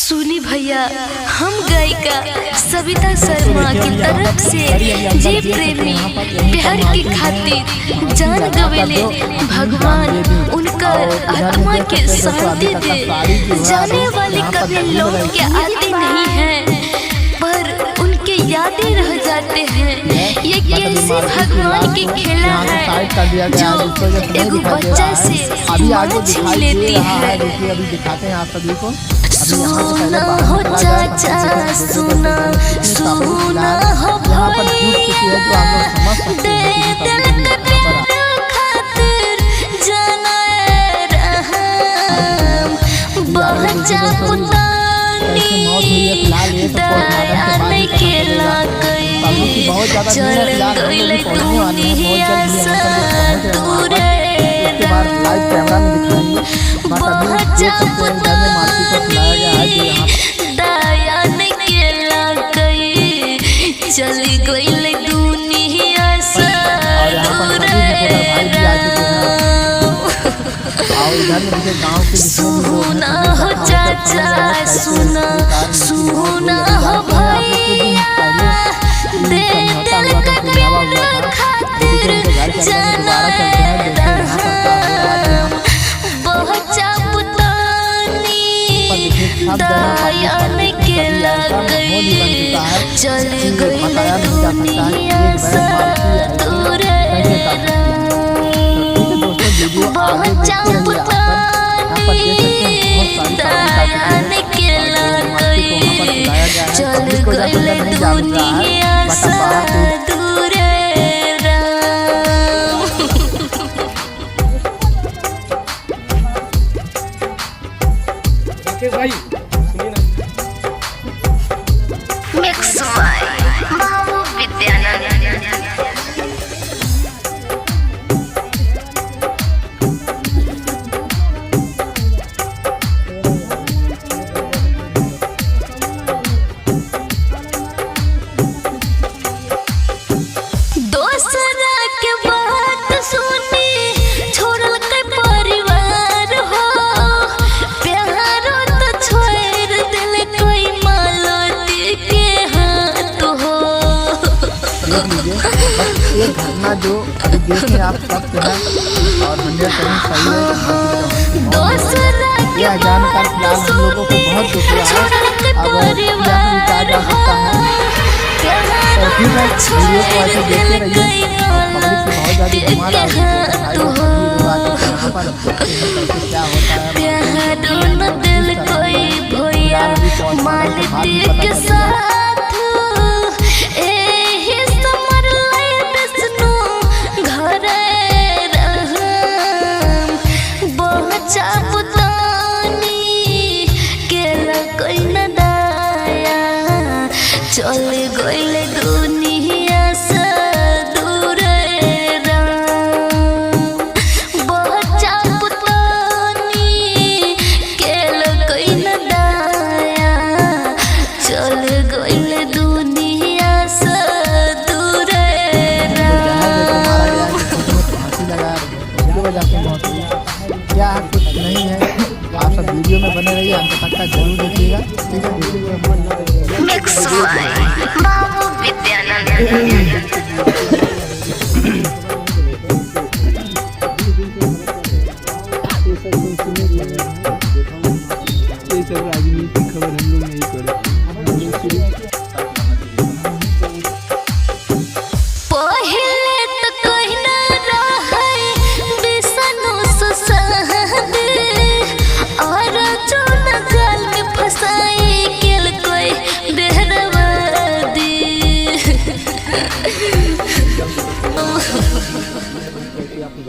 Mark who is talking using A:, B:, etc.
A: सुनी भैया, हम गायिका सविता शर्मा की तरफ से जे प्रेमी प्यार की खातिर जान गवेले, भगवान उनकर आत्मा के शांति दे। जाने वाले कभी लोग के आते नहीं हैं, पर उनके यादें रह जाते हैं। ये कैसे भगवान की खेला है जो एगो बच्चा से माँ छीन लेती है।
B: दिखाते हैं आप सभी को।
A: सुना हो चाचा, सुना सुना हो भैया, दे दिल के प्यार खातिर जाना रहम। बच्चा पुतानी दया नहीं केला कई, चल गइल दुनिया से दूर। बच्चा पुतानी दया नहीं केला कई, चल गइल दुनिया से दूर। सुना हो चाचा, सुना सुना हो भैया, दे दिल के प्यार खातिर जाना रहम। बच्चा पुतानी दया नहीं केला कई, चल गइल दुनिया से दूर। बच्चा पुतानी दया नहीं केला कई, चल गइल दुनिया से दूर। मिक्स बाय बाबू विद्यानंद। दोसरा के बात सुनी छोड़ल के परिवार हो, प्यारो तो छोड़ दिल कोई मालती के हाथ हो।
B: एक घटना जो अभी देखें आप सब हैं और 100% सही है।
A: दोसरा के
B: जानकर
A: बात
B: फिलहाल हम लोगों को बहुत दुख हुआ है।
A: छोड़ल के परिवार हो, प्यारो
B: वीडियो को ऐसे देखते रहिए और पब्लिक की बहुत ज़्यादा
A: हाथ हो।
B: क्या होता है
A: प्यारो न दिल कोई भैया मालती के साथ, एही समर लय विष्णु घरे रहम। बच्चा पुतानी केला कोई न दाया, चल गइल दुनिया से दूर रहम। बच्चा पुतानी केला कोई न दाया, चल गइल दुनिया से दूर रहम।
B: फांसी लगा उसकी वजह से मौत हुई। क्या कुछ नहीं है, आप सब वीडियो में बने रहिए, अंत तक का जरूर देखिएगा। ठीक है,
A: मिक्स बाय बाबू विद्यानंद।
C: ये सब राजनीतिक खबर हम लोग नहीं करें।